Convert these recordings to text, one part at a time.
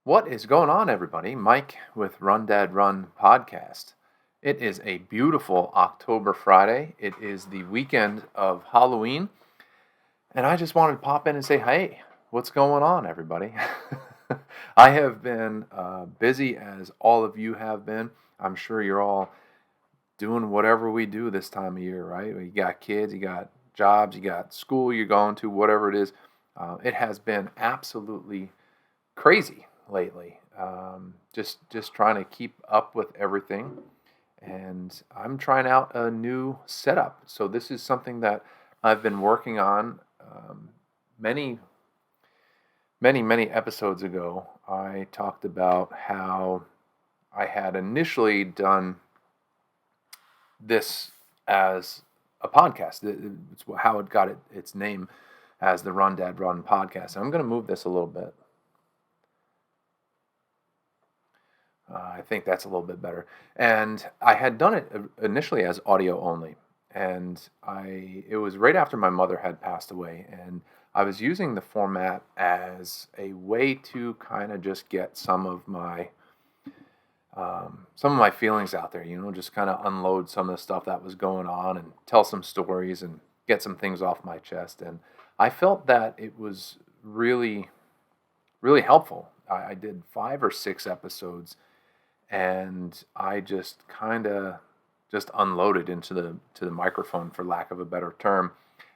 What is going on, everybody? Mike with Run Dad Run podcast. It is a beautiful October Friday. It is the weekend of Halloween. And I just wanted to pop in and say, hey, what's going on, everybody? I have been busy as all of you have been. I'm sure you're all doing whatever we do this time of year, right? You got kids, you got jobs, you got school you're going to, whatever it is. It has been absolutely crazy lately. Just trying to keep up with everything, and I'm trying out a new setup. So this is something that I've been working on. Many, many episodes ago, I talked about how I had initially done this as a podcast. It's how it got its name as the Run Dad Run podcast. And I'm going to move this a little bit. I think that's a little bit better. And I had done it initially as audio only. And it was right after my mother had passed away. And I was using the format as a way to kind of just get some of my feelings out there, just kind of unload some of the stuff that was going on and tell some stories and get some things off my chest. And I felt that it was really, really helpful. I did 5 or 6 episodes, and I just kind of just unloaded into the microphone, for lack of a better term,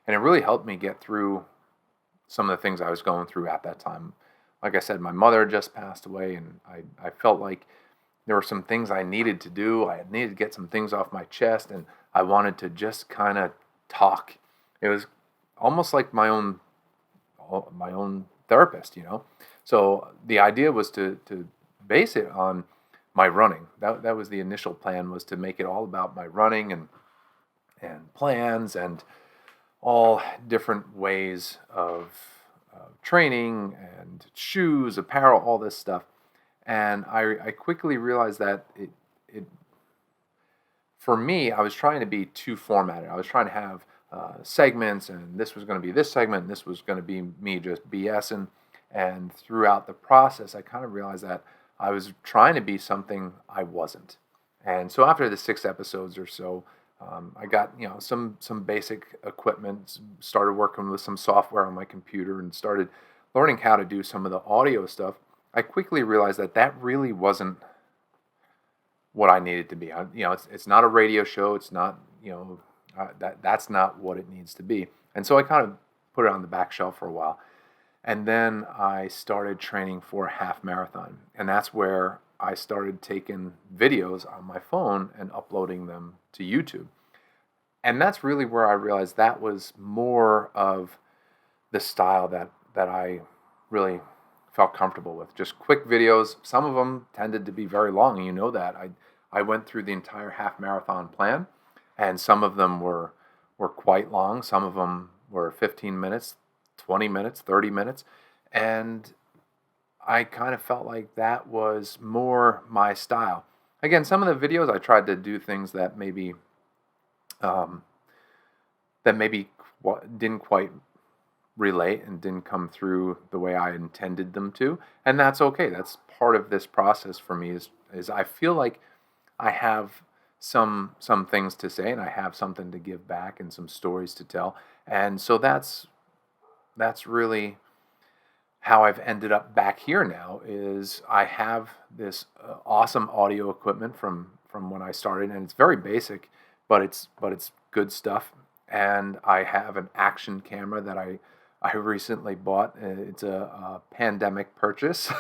and it really helped me get through some of the things I was going through at that time. Like I said, my mother just passed away, and I felt like there were some things I needed to do. I needed to get some things off my chest, and I wanted to just kind of talk. It was almost like my own therapist, So the idea was to base it on my running. That was the initial plan, was to make it all about my running and plans and all different ways of training and shoes, apparel, all this stuff. And I quickly realized that it for me, I was trying to be too formatted. I was trying to have segments, and this was going to be this segment, and this was going to be me just BSing. And throughout the process, I kind of realized that I was trying to be something I wasn't. And so after the 6 episodes or so, I got some basic equipment, started working with some software on my computer, and started learning how to do some of the audio stuff. I quickly realized that really wasn't what I needed to be. It's not a radio show. It's not that's not what it needs to be. And so I kind of put it on the back shelf for a while. And then I started training for a half marathon. And that's where I started taking videos on my phone and uploading them to YouTube. And that's really where I realized that was more of the style that I really felt comfortable with. Just quick videos. Some of them tended to be very long, and you know that. I went through the entire half marathon plan, and some of them were quite long. Some of them were 15 minutes, 20 minutes, 30 minutes. And I kind of felt like that was more my style. Again, some of the videos I tried to do things that maybe didn't quite relate and didn't come through the way I intended them to. And that's okay. That's part of this process for me is I feel like I have some things to say, and I have something to give back and some stories to tell. And so that's really how I've ended up back here now. Is I have this awesome audio equipment from when I started, and it's very basic, but it's good stuff. And I have an action camera that I recently bought. It's a pandemic purchase.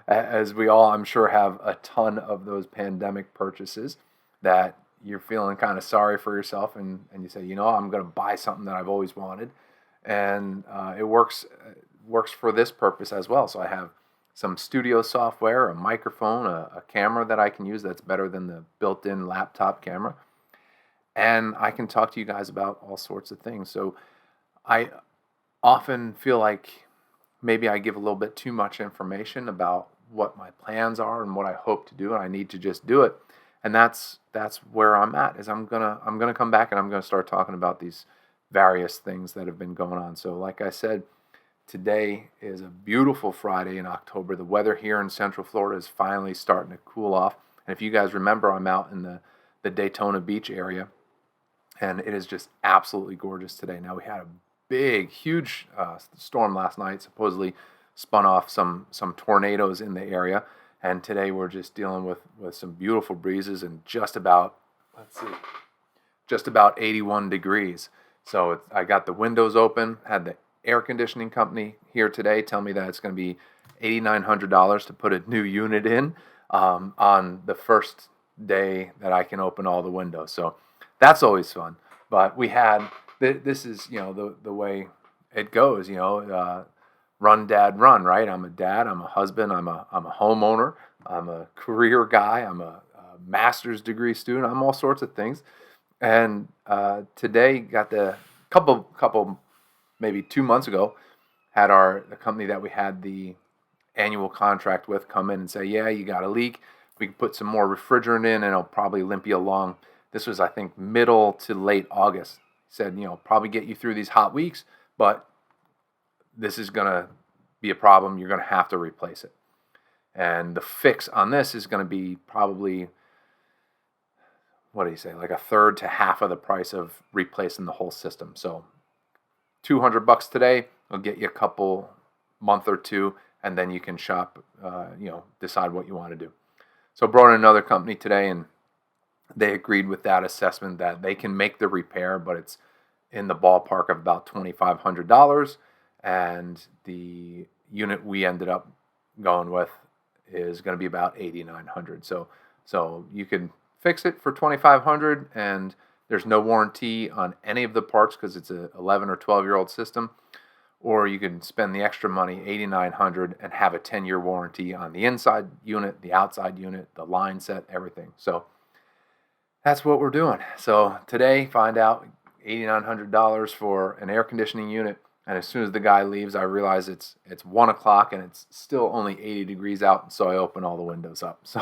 As we all, I'm sure, have a ton of those pandemic purchases that you're feeling kind of sorry for yourself, and you say, I'm going to buy something that I've always wanted. And it works for this purpose as well. So I have some studio software, a microphone, a camera that I can use that's better than the built-in laptop camera. And I can talk to you guys about all sorts of things. So I often feel like maybe I give a little bit too much information about what my plans are and what I hope to do, and I need to just do it. And that's where I'm at. Is I'm gonna come back, and I'm gonna start talking about these various things that have been going on. So like I said, today is a beautiful Friday in October. The weather here in Central Florida is finally starting to cool off. And if you guys remember, I'm out in the Daytona Beach area, and it is just absolutely gorgeous today. Now, we had a big, huge storm last night, supposedly spun off some tornadoes in the area. And today we're just dealing with some beautiful breezes and just about, let's see, just about 81 degrees. So I got the windows open, had the air conditioning company here today tell me that it's going to be $8,900 to put a new unit in on the first day that I can open all the windows. So that's always fun. But we had, this is, the way it goes, run, dad, run, right? I'm a dad, I'm a husband, I'm a homeowner, I'm a career guy, I'm a master's degree student, I'm all sorts of things. And today got the couple maybe 2 months ago, had the company that we had the annual contract with come in and say, yeah, you got a leak. We can put some more refrigerant in and it'll probably limp you along. This was, I think, middle to late August. He said, probably get you through these hot weeks, but this is going to be a problem. You're going to have to replace it. And the fix on this is going to be probably, what do you say, like a third to half of the price of replacing the whole system. So $200 today will get you a couple month or two, and then you can shop, decide what you want to do. So I brought in another company today, and they agreed with that assessment that they can make the repair, but it's in the ballpark of about $2,500, and the unit we ended up going with is going to be about $8,900. So you can fix it for $2,500, and there's no warranty on any of the parts because it's a 11 or 12-year-old system. Or you can spend the extra money, $8,900, and have a 10-year warranty on the inside unit, the outside unit, the line set, everything. So that's what we're doing. So today, find out $8,900 for an air conditioning unit. And as soon as the guy leaves, I realize it's 1 o'clock and it's still only 80 degrees out. So I open all the windows up. So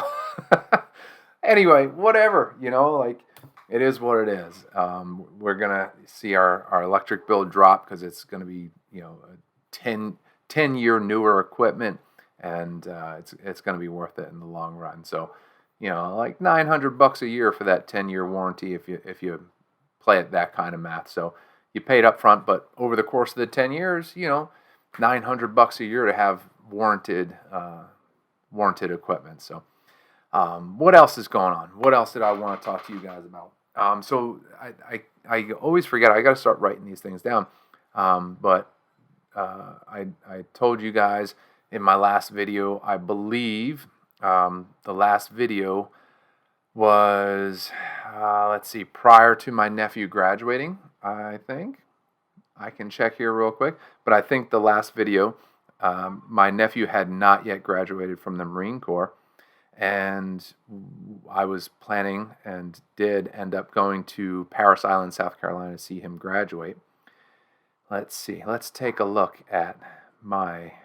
anyway, whatever, it is what it is. We're going to see our electric bill drop because it's going to be, a 10-year newer equipment, and it's going to be worth it in the long run. So, like $900 a year for that 10-year warranty if you play it that kind of math. So you paid up front, but over the course of the 10 years, $900 a year to have warranted equipment. So what else is going on? What else did I want to talk to you guys about? So I always forget. I got to start writing these things down. But I told you guys in my last video, I believe the last video was, prior to my nephew graduating, I think. I can check here real quick. But I think the last video, my nephew had not yet graduated from the Marine Corps. And I was planning and did end up going to Parris Island, South Carolina to see him graduate. Let's see. Let's take a look at my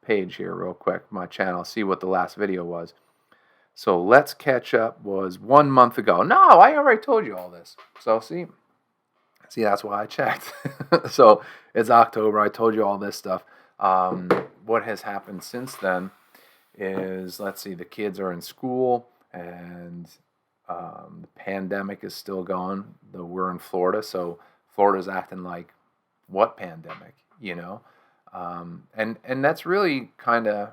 page here real quick, my channel, see what the last video was. So Let's Catch Up was 1 month ago. No, I already told you all this. So see, that's why I checked. So it's October. I told you all this stuff. What has happened since then is, the kids are in school, and the pandemic is still going. We're in Florida, so Florida's acting like, what pandemic, and that's really kind of,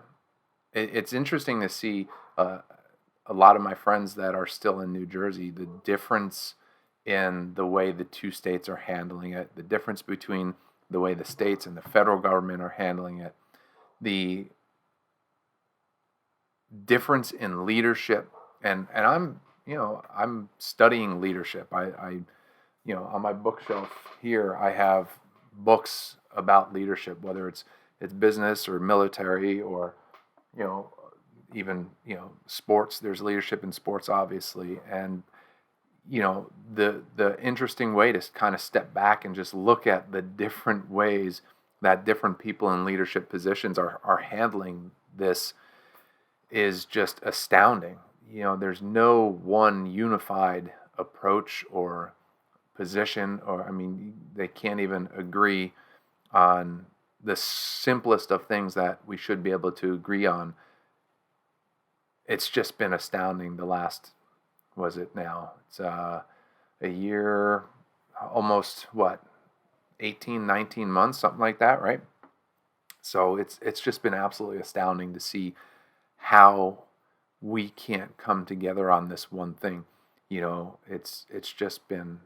it's interesting to see a lot of my friends that are still in New Jersey, the difference in the way the two states are handling it, the difference between the way the states and the federal government are handling it, the difference in leadership, and I'm studying leadership. I on my bookshelf here I have books about leadership, whether it's business or military or even sports. There's leadership in sports, obviously, and the interesting way to kind of step back and just look at the different ways that different people in leadership positions are handling this is just astounding. There's no one unified approach or position, or they can't even agree on the simplest of things that we should be able to agree on. It's just been astounding the last, was it now? It's a year, almost 18, 19 months, something like that, right? So it's just been absolutely astounding to see how we can't come together on this one thing. It's just been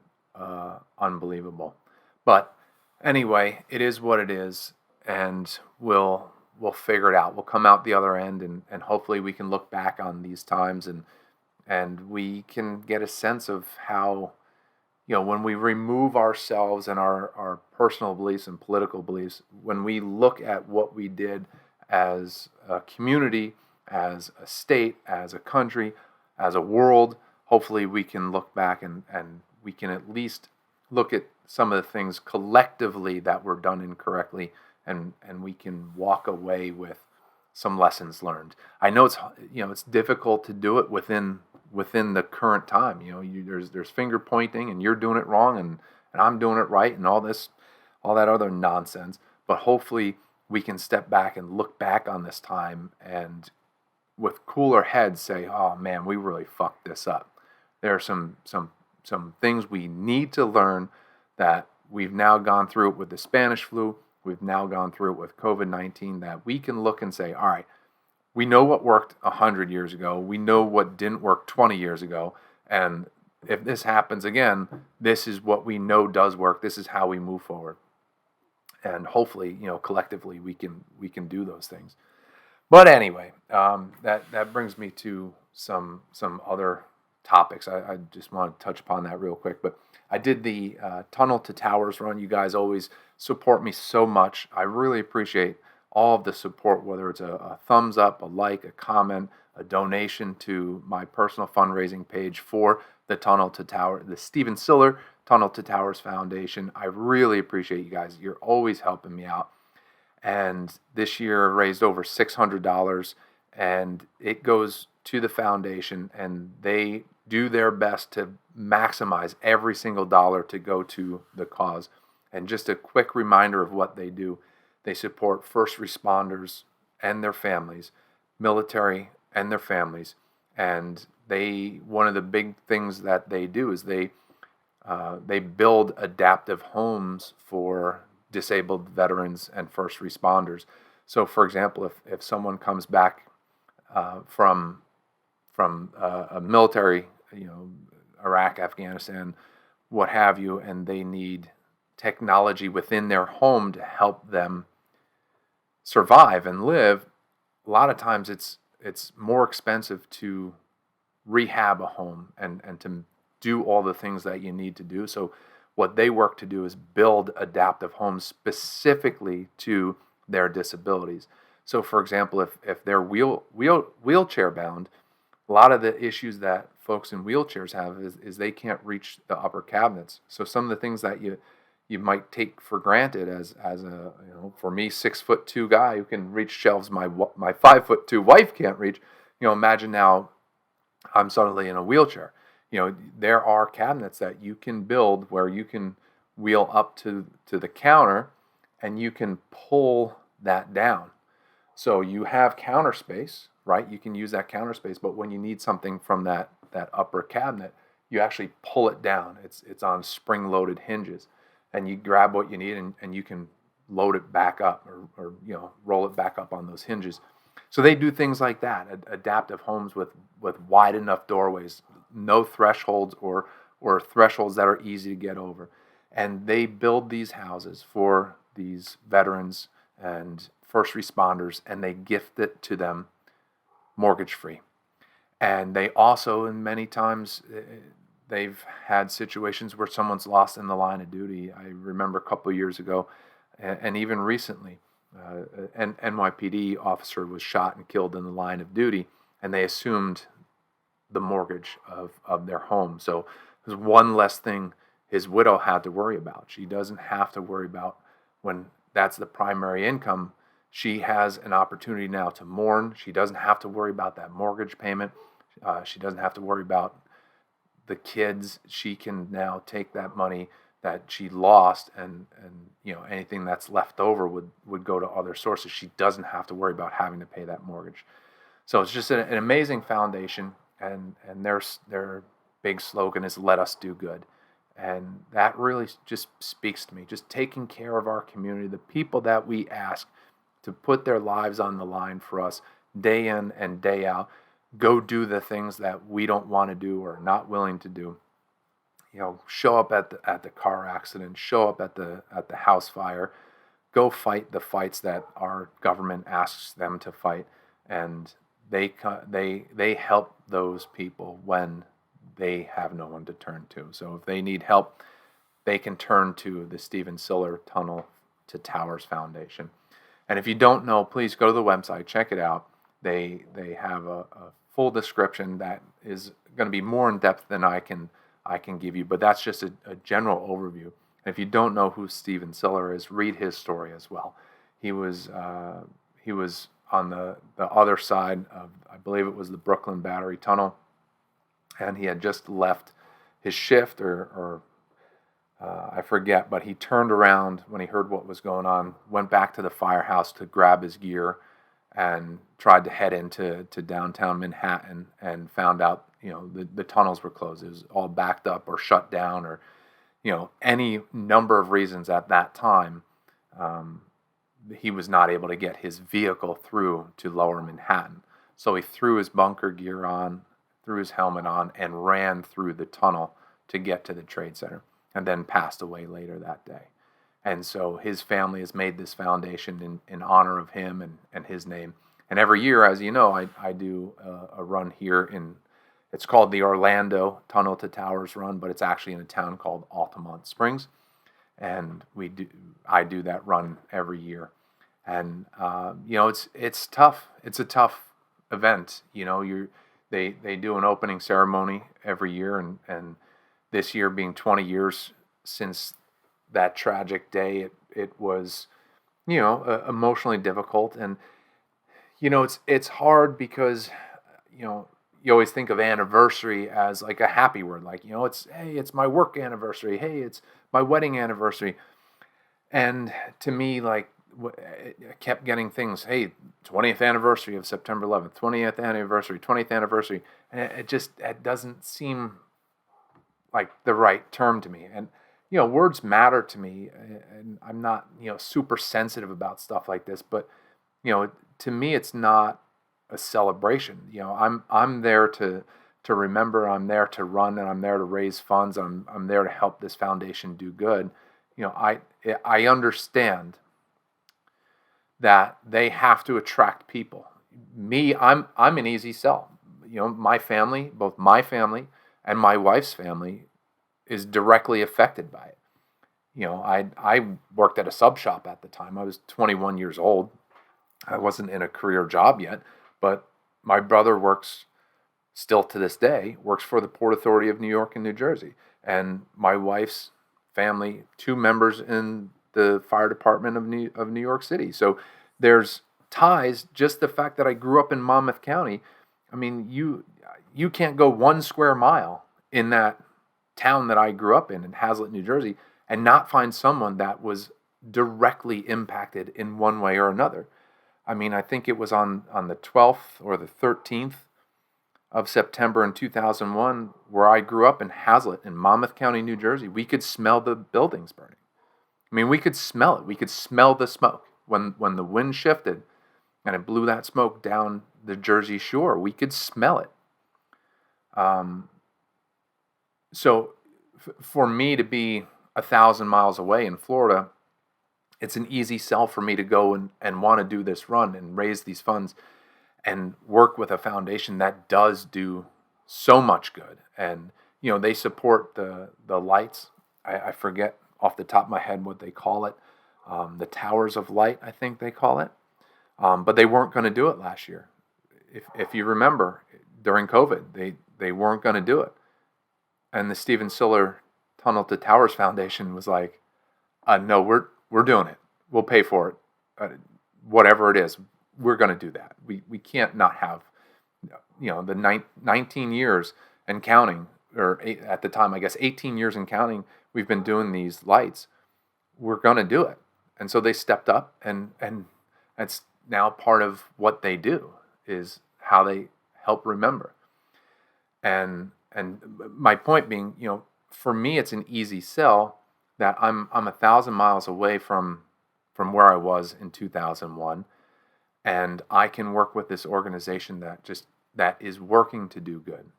unbelievable. But anyway, it is what it is, and we'll figure it out. We'll come out the other end, and hopefully we can look back on these times, and we can get a sense of how, when we remove ourselves and our personal beliefs and political beliefs, when we look at what we did as a community, as a state, as a country, as a world, hopefully we can look back and we can at least look at some of the things collectively that were done incorrectly, and we can walk away with some lessons learned. I know it's difficult to do it within the current time. There's finger pointing, and you're doing it wrong, and I'm doing it right, and all that other nonsense. But hopefully we can step back and look back on this time and with cooler heads say, oh man, we really fucked this up. There are some things we need to learn that we've now gone through it with the Spanish flu. We've now gone through it with COVID-19, that we can look and say, all right, we know what worked 100 years ago. We know what didn't work 20 years ago. And if this happens again, this is what we know does work. This is how we move forward. And hopefully, collectively we can do those things. But anyway, that brings me to some other topics. I just want to touch upon that real quick. But I did the Tunnel to Towers run. You guys always support me so much. I really appreciate all of the support, whether it's a thumbs up, a like, a comment, a donation to my personal fundraising page for the Stephen Siller Tunnel to Towers Foundation. I really appreciate you guys. You're always helping me out. And this year I raised over $600, and it goes to the foundation, and they do their best to maximize every single dollar to go to the cause. And just a quick reminder of what they do. They support first responders and their families, military and their families, and one of the big things that they do is they build adaptive homes for disabled veterans and first responders. So, for example, if someone comes back from a military, Iraq, Afghanistan, what have you, and they need technology within their home to help them survive and live, a lot of times it's more expensive to rehab a home and to do all the things that you need to do. So what they work to do is build adaptive homes specifically to their disabilities. So for example, if they're wheelchair bound, a lot of the issues that folks in wheelchairs have is they can't reach the upper cabinets. So some of the things that you might take for granted as a, for me, 6'2" guy who can reach shelves my 5'2" wife can't reach. Imagine now I'm suddenly in a wheelchair. There are cabinets that you can build where you can wheel up to the counter and you can pull that down. So you have counter space, right? You can use that counter space, but when you need something from that upper cabinet, you actually pull it down. It's on spring-loaded hinges. And you grab what you need and you can load it back up or roll it back up on those hinges. So they do things like that, adaptive homes with wide enough doorways, no thresholds or thresholds that are easy to get over. And they build these houses for these veterans and first responders, and they gift it to them mortgage-free. And they also, and many times, they've had situations where someone's lost in the line of duty. I remember a couple of years ago, and even recently, an NYPD officer was shot and killed in the line of duty, and they assumed the mortgage of their home. So there's one less thing his widow had to worry about. She doesn't have to worry about when that's the primary income. She has an opportunity now to mourn. She doesn't have to worry about that mortgage payment. She doesn't have to worry about the kids. She can now take that money that she lost, and anything that's left over would go to other sources. She doesn't have to worry about having to pay that mortgage. So it's just an amazing foundation, and their big slogan is "Let us do good," and that really just speaks to me. Just taking care of our community, the people that we ask to put their lives on the line for us day in and day out, go do the things that we don't want to do or not willing to do. Show up at the car accident, show up at the house fire, go fight the fights that our government asks them to fight, and they help those people when they have no one to turn to. So if they need help, they can turn to the Stephen Siller Tunnel to Towers Foundation. And if you don't know, please go to the website, check it out. They have a full description that is going to be more in depth than I can give you, but that's just a general overview. And if you don't know who Stephen Siller is, read his story as well. He was on the other side of, I believe it was the Brooklyn Battery Tunnel, and he had just left his shift, or I forget, but he turned around when he heard what was going on, went back to the firehouse to grab his gear, and tried to head into downtown Manhattan, and found out the tunnels were closed. It was all backed up or shut down, or any number of reasons at that time. He was not able to get his vehicle through to lower Manhattan. So he threw his bunker gear on, threw his helmet on, and ran through the tunnel to get to the Trade Center, and then passed away later that day. And so his family has made this foundation in honor of him and his name. And every year, as you know, I do a run here it's called the Orlando Tunnel to Towers Run, but it's actually in a town called Altamont Springs. And I do that run every year. And it's tough. It's a tough event. They do an opening ceremony every year, and this year being 20 years since that tragic day, it was emotionally difficult. And it's hard because you always think of anniversary as like a happy word, like it's my work anniversary, hey, it's my wedding anniversary. And to me, like, I kept getting things, hey, 20th anniversary of September 11th, 20th anniversary, and it doesn't seem like the right term to me. And words matter to me, and I'm not super sensitive about stuff like this, but to me it's not a celebration. I'm there to remember, I'm there to run, and I'm there to raise funds. I'm there to help this foundation do good. I understand that they have to attract people. Me, I'm an easy sell. My family, both my family and my wife's family, is directly affected by it. I worked at a sub shop at the time. I was 21 years old. I wasn't in a career job yet, but my brother works still to this day, works for the Port Authority of New York and New Jersey. And my wife's family, 2 members in the fire department of New York City. So there's ties. Just the fact that I grew up in Monmouth County, I mean, you can't go 1 square mile in that town that I grew up in Hazlet, New Jersey, and not find someone that was directly impacted in one way or another. I mean, I think it was on the 12th or the 13th of September in 2001, where I grew up in Hazlet in Monmouth County, New Jersey. We could smell the buildings burning. I mean, we could smell it. We could smell the smoke. When the wind shifted and it blew that smoke down the Jersey shore, we could smell it. So for me to be 1,000 miles away in Florida, it's an easy sell for me to go and want to do this run and raise these funds and work with a foundation that does do so much good. And, they support the lights. I forget off the top of my head what they call it. The Towers of Light, I think they call it. But they weren't going to do it last year. If you remember, during COVID, they weren't going to do it. And the Stephen Siller Tunnel to Towers Foundation was like, no, we're doing it. We'll pay for it. Whatever it is, we're going to do that. We can't not have, the 19 years and counting or at the time, I guess 18 years and counting, we've been doing these lights. We're going to do it. And so they stepped up, and that's now part of what they do, is how they help remember. And my point being, for me, it's an easy sell that I'm 1,000 miles away from where I was in 2001, and I can work with this organization that is working to do good.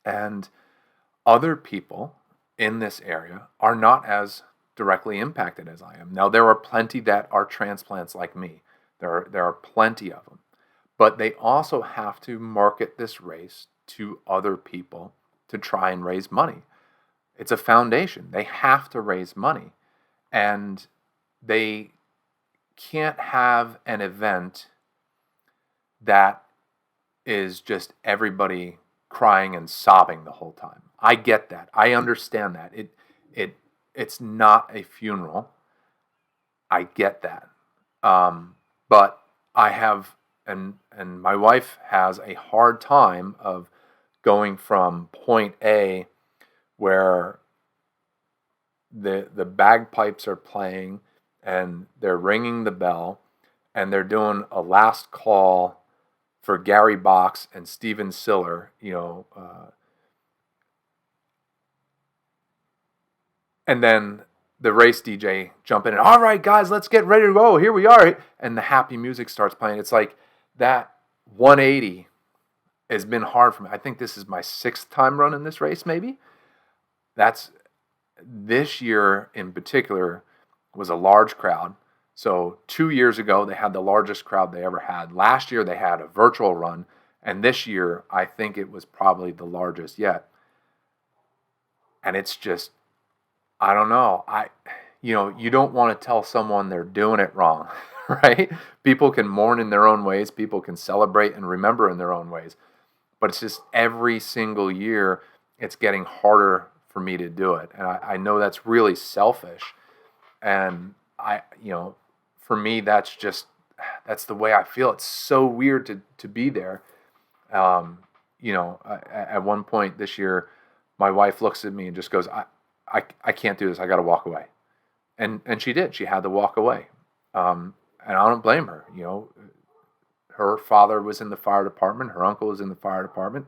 And other people in this area are not as directly impacted as I am. Now, there are plenty that are transplants like me. There are plenty of them. But they also have to market this race to other people to try and raise money. It's a foundation. They have to raise money. And they can't have an event that is just everybody crying and sobbing the whole time. I get that. I understand that. It's not a funeral. I get that. But I have, and my wife has a hard time of going from point A, where the bagpipes are playing and they're ringing the bell and they're doing a last call for Gary Box and Steven Siller, and then the race DJ jumping in. All right, guys, let's get ready to go. Here we are. And the happy music starts playing. It's like that 180 has been hard for me. I think this is my 6th time running this race, maybe. This year in particular was a large crowd. So 2 years ago, they had the largest crowd they ever had. Last year, they had a virtual run. And this year, I think it was probably the largest yet. And it's just, I don't know. You don't want to tell someone they're doing it wrong, right? People can mourn in their own ways. People can celebrate and remember in their own ways. But it's just every single year, it's getting harder for me to do it. And I know that's really selfish. And for me, that's the way I feel. It's so weird to be there. At one point this year, my wife looks at me and just goes, I can't do this. I got to walk away. And she did. She had to walk away. And I don't blame her. Her father was in the fire department. Her uncle was in the fire department.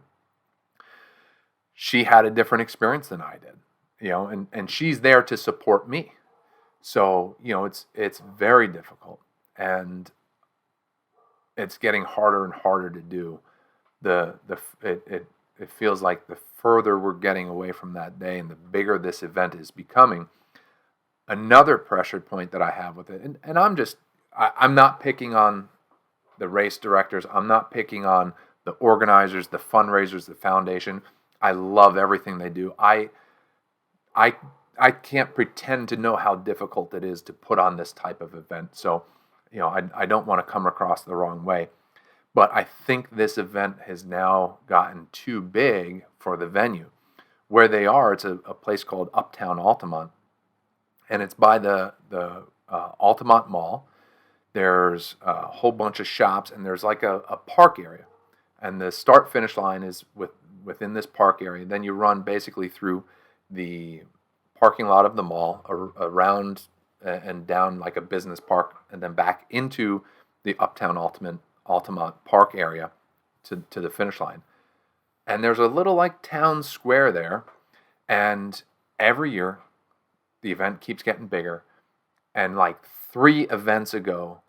She had a different experience than I did, and she's there to support me. So, it's very difficult, and it's getting harder and harder to do. It feels like the further we're getting away from that day and the bigger this event is becoming. Another pressure point that I have with it, and I'm not picking on the race directors. I'm not picking on the organizers, the fundraisers, the foundation. I love everything they do. I can't pretend to know how difficult it is to put on this type of event. So, I don't want to come across the wrong way. But I think this event has now gotten too big for the venue. Where they are, it's a place called Uptown Altamont. And it's by the Altamont Mall. There's a whole bunch of shops, and there's like a park area. And the start-finish line is within this park area. Then you run basically through the parking lot of the mall, around and down like a business park, and then back into the Uptown Altamont Park area to the finish line. And there's a little like town square there. And every year, the event keeps getting bigger. And like 3 events ago,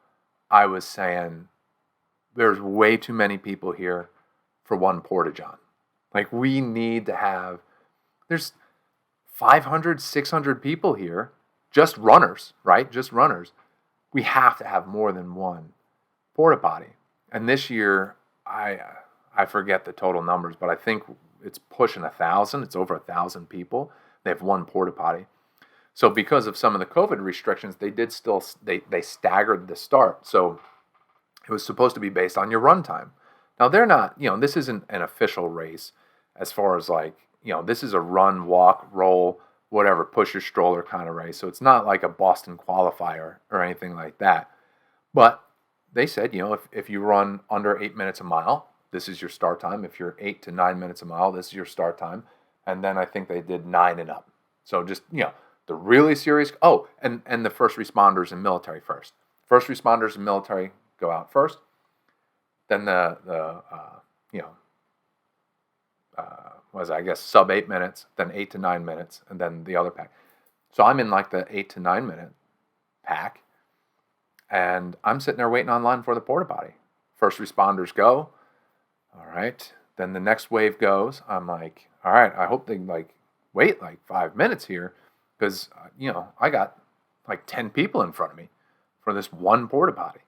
I was saying, there's way too many people here for one porta-john. Like, we need to have, there's 500, 600 people here, just runners, right? Just runners. We have to have more than one porta-potty. And this year, I forget the total numbers, but I think it's pushing 1,000. It's over 1,000 people. They have one porta-potty. So because of some of the COVID restrictions, they staggered the start. So it was supposed to be based on your run time. Now they're not, this isn't an official race as far as like, this is a run, walk, roll, whatever, push your stroller kind of race. So it's not like a Boston qualifier or anything like that. But they said, if you run under 8 minutes a mile, this is your start time. If you're 8 to 9 minutes a mile, this is your start time. and then I think they did 9 and up. So just, the really serious. Oh, and the first responders and military first. First responders and military go out first. Then was I guess sub 8 minutes, then 8 to 9 minutes, and then the other pack. So I'm in like the 8 to 9 minute pack, and I'm sitting there waiting online for the porta potty. First responders go. All right. Then the next wave goes. I'm like, all right, I hope they wait 5 minutes here, because I got 10 people in front of me for this one porta potty.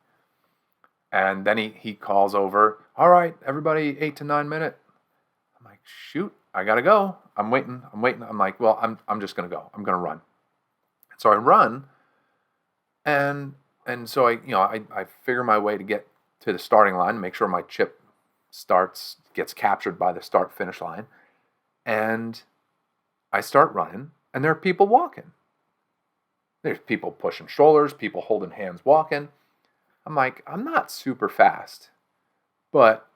And then he calls over, all right, everybody, 8 to 9 minute. I'm like, shoot, I gotta go. I'm waiting. I'm like, well, I'm just gonna go. I'm gonna run. So I run, and so I figure my way to get to the starting line, make sure my chip gets captured by the start finish line, and I start running, and there are people walking. There's people pushing strollers, people holding hands walking. I'm like, I'm not super fast, but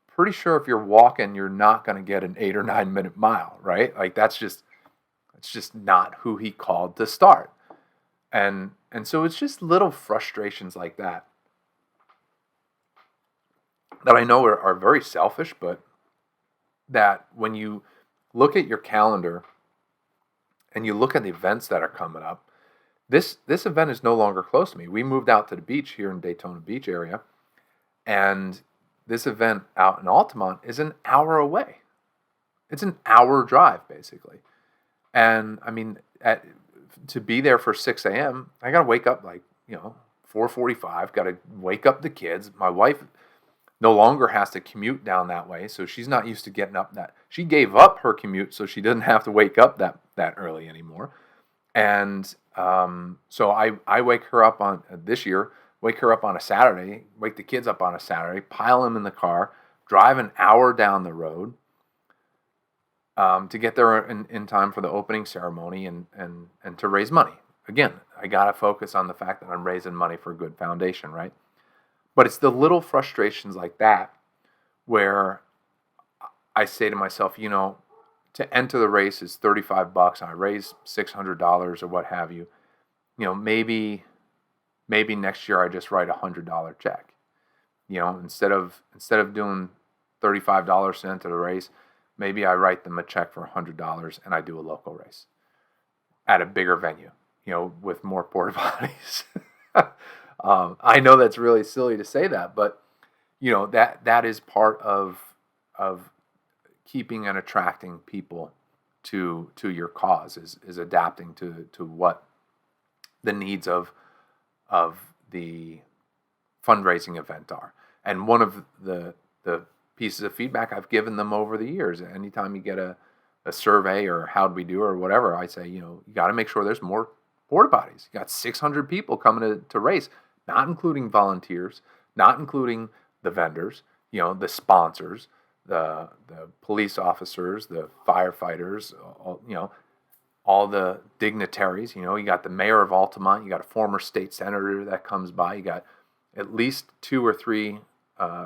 pretty sure if you're walking, you're not going to get an 8 or 9 minute mile, right? It's just not who he called to start. And so it's just little frustrations like that I know are very selfish, but that when you look at your calendar and you look at the events that are coming up, this event is no longer close to me. We moved out to the beach here in Daytona Beach area, and this event out in Altamont is an hour away. It's an hour drive, basically. And I mean, to be there for 6 a.m., I got to wake up 4:45, got to wake up the kids. My wife no longer has to commute down that way, so she's not used to getting up she gave up her commute so she doesn't have to wake up that early anymore. And so I wake her up on a Saturday, wake the kids up on a Saturday, pile them in the car, drive an hour down the road to get there in time for the opening ceremony and to raise money. Again, I got to focus on the fact that I'm raising money for a good foundation, right? But it's the little frustrations like that where I say to myself, to enter the race is $35. I raise $600 or what have you. Maybe next year I just write a $100 check. Instead of doing $35 to enter the race, maybe I write them a check for $100 and I do a local race at a bigger venue, with more porta potties. I know that's really silly to say that, but that is part of keeping and attracting people to your cause is adapting to what the needs of the fundraising event are. And one of the pieces of feedback I've given them over the years, anytime you get a survey or how'd we do or whatever, I say, you got to make sure there's more porta potties. You got 600 people coming to race, not including volunteers, not including the vendors, the sponsors, the police officers, the firefighters, all the dignitaries. You got the mayor of Altamont, you got a former state senator that comes by, you got at least 2 or 3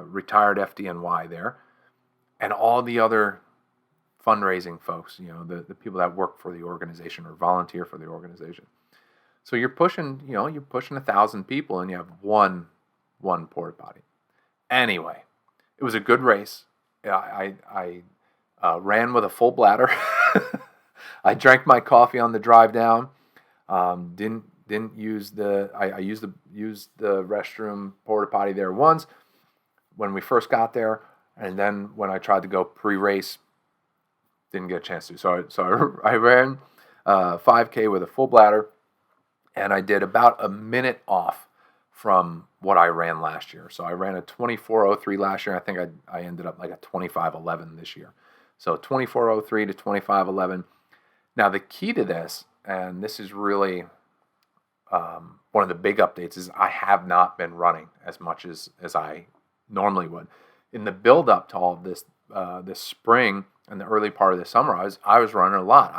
retired FDNY there, and all the other fundraising folks, the people that work for the organization or volunteer for the organization. So you're pushing 1,000 people, and you have one porta potty. Anyway, it was a good race. I ran with a full bladder. I drank my coffee on the drive down. Didn't use I used the restroom porta potty there once when we first got there, and then when I tried to go pre-race, didn't get a chance to. So I ran 5K with a full bladder. And I did about a minute off from what I ran last year. So I ran a 24:03 last year. I think I ended up like a 25:11 this year. So 24:03 to 25:11. Now the key to this, and this is really one of the big updates, is I have not been running as much as I normally would. In the build up to all of this spring and the early part of the summer, I was running a lot.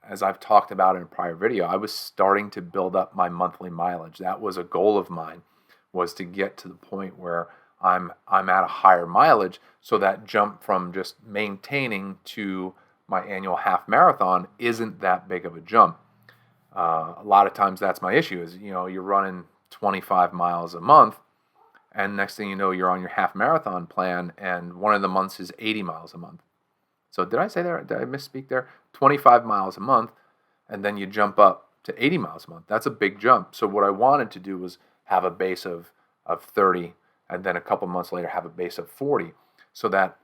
As I've talked about in a prior video, I was starting to build up my monthly mileage. That was a goal of mine, was to get to the point where I'm at a higher mileage, so that jump from just maintaining to my annual half marathon isn't that big of a jump. A lot of times that's my issue is, you're running 25 miles a month, and next thing you know, you're on your half marathon plan, and one of the months is 80 miles a month. So did I say that? Did I misspeak there? 25 miles a month, and then you jump up to 80 miles a month. That's a big jump. So what I wanted to do was have a base of 30, and then a couple months later have a base of 40, so that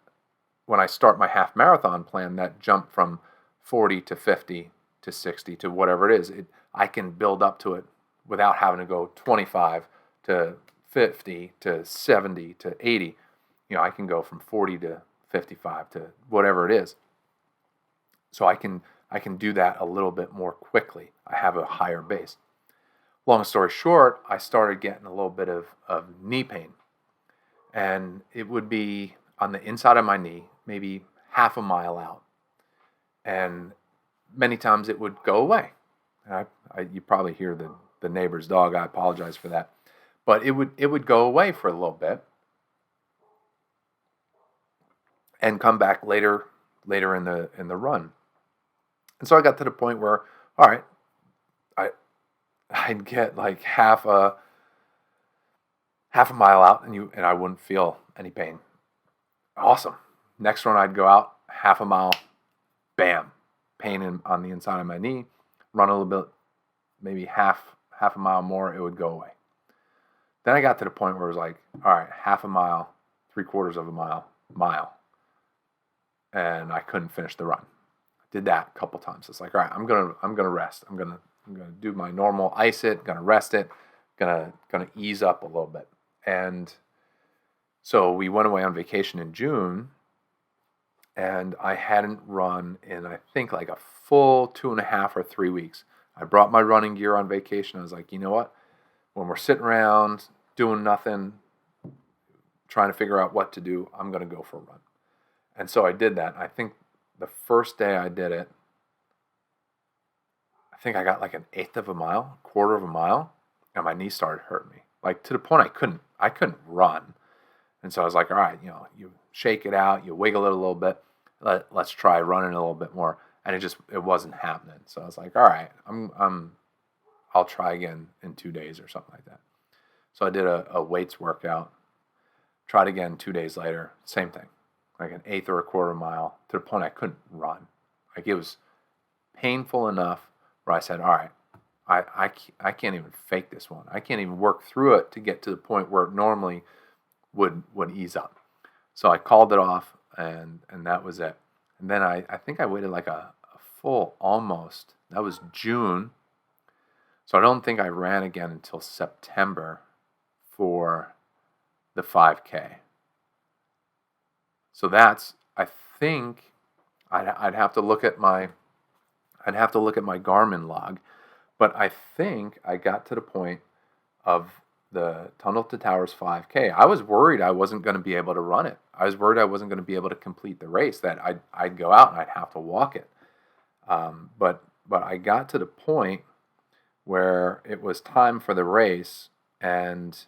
when I start my half marathon plan, that jump from 40 to 50 to 60 to whatever it is, I can build up to it without having to go 25 to 50 to 70 to 80. I can go from 40 to 55 to whatever it is. So I can do that a little bit more quickly. I have a higher base. Long story short, I started getting a little bit of knee pain. And it would be on the inside of my knee, maybe half a mile out. And many times it would go away. And you probably hear the neighbor's dog. I apologize for that. But it would go away for a little bit and come back later in the run. And so I got to the point where, all right, I'd get like half a mile out, and I wouldn't feel any pain. Awesome. Next run, I'd go out half a mile, bam, pain on the inside of my knee. Run a little bit, maybe half a mile more, it would go away. Then I got to the point where it was like, all right, half a mile, 3/4 of a mile, and I couldn't finish the run. I did that a couple times. It's like, all right, I'm gonna rest. I'm gonna do my normal ice it, gonna rest it, gonna ease up a little bit. And so we went away on vacation in June, and I hadn't run in, I think, like a full 2.5 or 3 weeks. I brought my running gear on vacation. I was like, you know what? When we're sitting around doing nothing, trying to figure out what to do, I'm going to go for a run. And so I did that. I think the first day I did it, I think I got like 1/8 of a mile, 1/4 of a mile, and my knee started hurting me. Like to the point I couldn't run. And so I was like, all right, you shake it out, you wiggle it a little bit. Let's try running a little bit more. And it wasn't happening. So I was like, all right, I'll try again in 2 days or something like that. So I did a weights workout, tried again 2 days later, same thing, like 1/8 or 1/4 mile, to the point I couldn't run. Like it was painful enough where I said, all right, I can't even fake this one. I can't even work through it to get to the point where it normally would ease up. So I called it off, and that was it. And then I think I waited like a full almost, that was June. So I don't think I ran again until September for the 5K. So that's, I think I'd have to look at my Garmin log, but I think I got to the point of the Tunnel to Towers 5K. I was worried I wasn't going to be able to run it. I was worried I wasn't going to be able to complete the race, that I'd go out and I'd have to walk it. But I got to the point where it was time for the race, and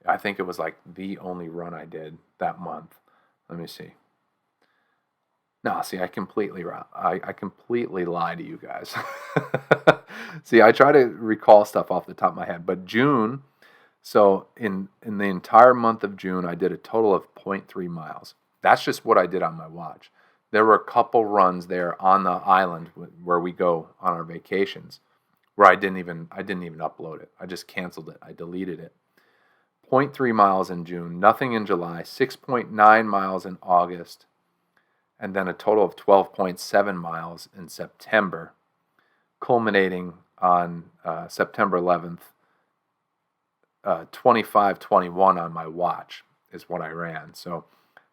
I think it was like the only run I did that month. Let me see. No, see, I completely lie to you guys. See, I try to recall stuff off the top of my head, but June, so in the entire month of June, I did a total of 0.3 miles. That's just what I did on my watch. There were a couple runs there on the island where we go on our vacations where I didn't even upload it. I just canceled it. I deleted it. 0.3 miles in June, nothing in July, 6.9 miles in August, and then a total of 12.7 miles in September, culminating on September 11th, 25:21 on my watch is what I ran. So,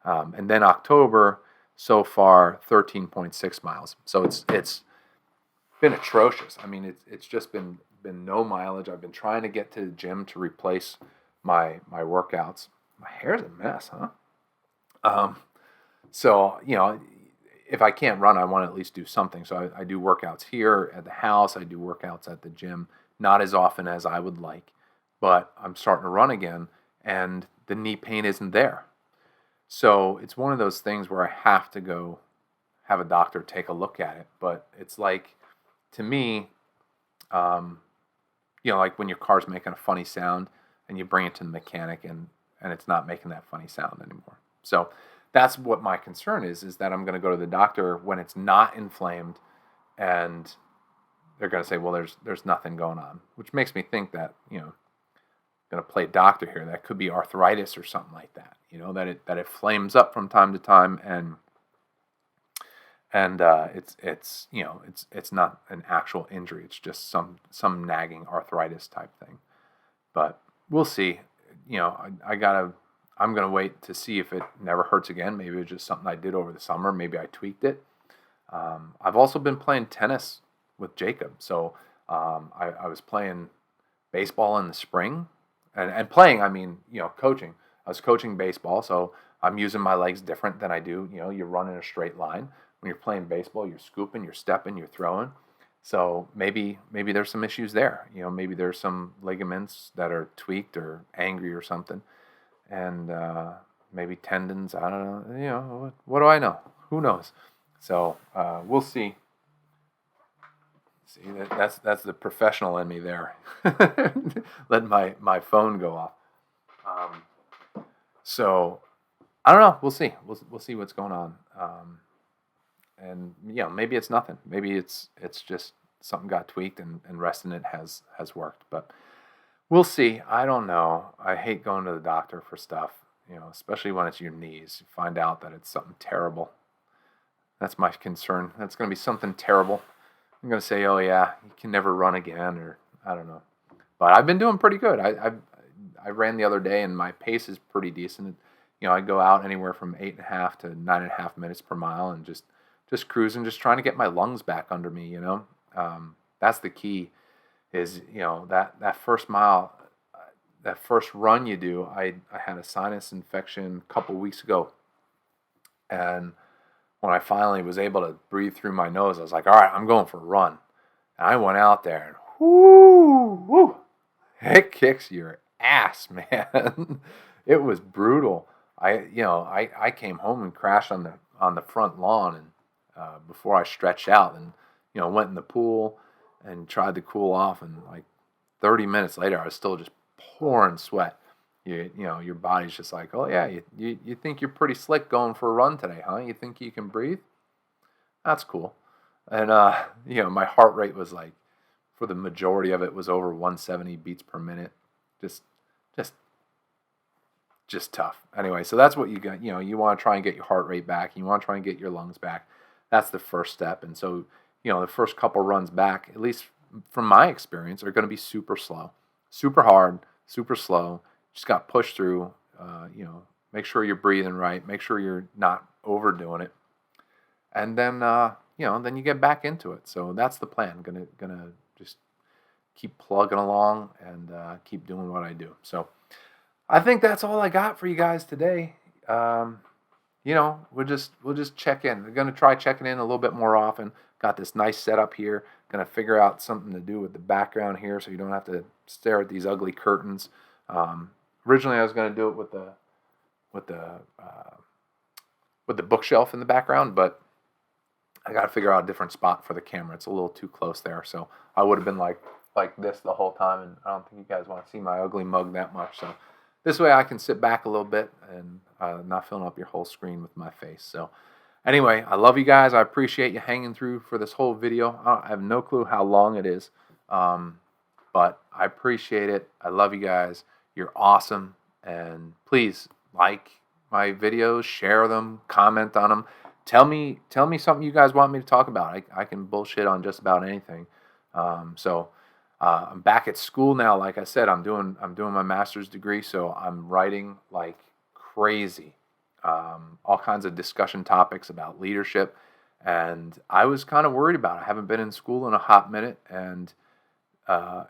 and then October, so far, 13.6 miles. So it's been atrocious. I mean, it's just been no mileage. I've been trying to get to the gym to replace my workouts. My hair's a mess, huh? So, if I can't run, I want to at least do something. So I do workouts here at the house. I do workouts at the gym, not as often as I would like, but I'm starting to run again, and the knee pain isn't there. So it's one of those things where I have have a doctor take a look at it. But it's like, to me, um, like when your car's making a funny sound and you bring it to the mechanic and it's not making that funny sound anymore. So that's what my concern is that I'm going to go to the doctor when it's not inflamed, and they're going to say, well, there's nothing going on, which makes me think that, going to play doctor here, that could be arthritis or something like that, that it flames up from time to time, and it's not an actual injury. It's just some nagging arthritis type thing. But we'll see. I'm gonna wait to see if it never hurts again. Maybe it was just something I did over the summer. Maybe I tweaked it. I've also been playing tennis with Jacob. So I was playing baseball in the spring, and playing, I mean, coaching. I was coaching baseball, so I'm using my legs different than I do. You run in a straight line. When you're playing baseball, you're scooping, you're stepping, you're throwing. So maybe there's some issues there. Maybe there's some ligaments that are tweaked or angry or something, and maybe tendons. I don't know. What do I know? Who knows? So we'll see. See, that's the professional in me there. Let my phone go off. So I don't know. We'll see. We'll see what's going on. And maybe it's nothing. Maybe it's just something got tweaked and resting it has worked. But we'll see. I don't know. I hate going to the doctor for stuff, especially when it's your knees. You find out that it's something terrible. That's my concern. That's going to be something terrible. I'm going to say, oh yeah, you can never run again, or I don't know. But I've been doing pretty good. I ran the other day, and my pace is pretty decent. I go out anywhere from 8.5 to 9.5 minutes per mile, and just cruising, just trying to get my lungs back under me. That's the key. Is that first mile, that first run you do. I had a sinus infection a couple weeks ago, and when I finally was able to breathe through my nose, I was like, all right, I'm going for a run. And I went out there, and whoo, it kicks your ass, man. It was brutal. I came home and crashed on the front lawn, and before I stretched out, and went in the pool and tried to cool off, and like 30 minutes later, I was still just pouring sweat. Your body's just like, oh yeah, you think you're pretty slick going for a run today, huh? You think you can breathe? That's cool. And my heart rate was like, for the majority of it, was over 170 beats per minute. Just tough. Anyway, so that's what you got. You want to try and get your heart rate back. You want to try and get your lungs back. That's the first step. And so, the first couple runs back, at least from my experience, are going to be super slow, super hard, super slow. Just got pushed through. Make sure you're breathing right. Make sure you're not overdoing it. And then, then you get back into it. So that's the plan. Gonna just keep plugging along and keep doing what I do. So I think that's all I got for you guys today. We'll just check in. We're gonna try checking in a little bit more often. Got this nice setup here. Gonna figure out something to do with the background here, so you don't have to stare at these ugly curtains. Originally, I was gonna do it with the bookshelf in the background, but I got to figure out a different spot for the camera. It's a little too close there, so I would have been like this the whole time, and I don't think you guys want to see my ugly mug that much. So this way I can sit back a little bit and not filling up your whole screen with my face. So anyway, I love you guys. I appreciate you hanging through for this whole video. I have no clue how long it is, but I appreciate it. I love you guys. You're awesome, and please like my videos, share them, comment on them. Tell me something you guys want me to talk about. I can bullshit on just about anything. I'm back at school now. Like I said, I'm doing my master's degree, so I'm writing like crazy. All kinds of discussion topics about leadership, and I was kind of worried about it. I haven't been in school in a hot minute, and I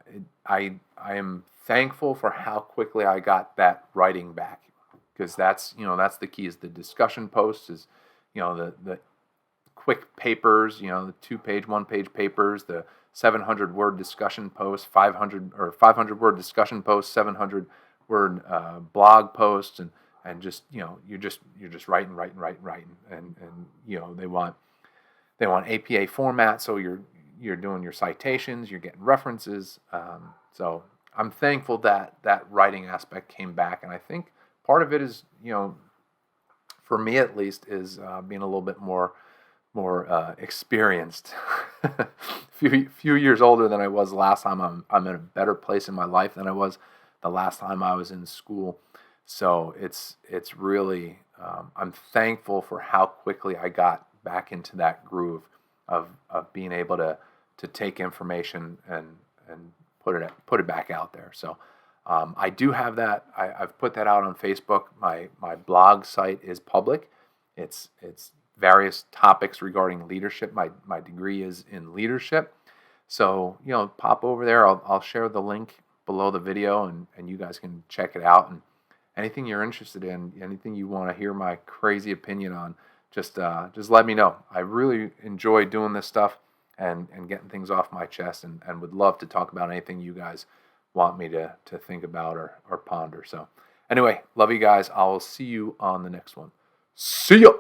am thankful for how quickly I got that writing back, because that's the key. Is the discussion posts, is the quick papers, the 2-page, 1-page papers, the 700-word discussion posts, 500-word discussion posts, 700-word blog posts, and just you're just writing, and they want They want APA format, so you're doing your citations, you're getting references. So I'm thankful that that writing aspect came back, and I think part of it is, for me at least, is being a little bit more experienced, few years older than I was last time. I'm in a better place in my life than I was the last time I was in school. So it's really, I'm thankful for how quickly I got back into that groove of being able to take information and put it back out there. So I do have that. I've put that out on Facebook. My blog site is public. It's various topics regarding leadership. My degree is in leadership. So, pop over there. I'll share the link below the video, and you guys can check it out. And anything you're interested in, anything you want to hear my crazy opinion on, just let me know. I really enjoy doing this stuff and getting things off my chest, and would love to talk about anything you guys want me to think about or ponder. So anyway, love you guys. I will see you on the next one. See ya!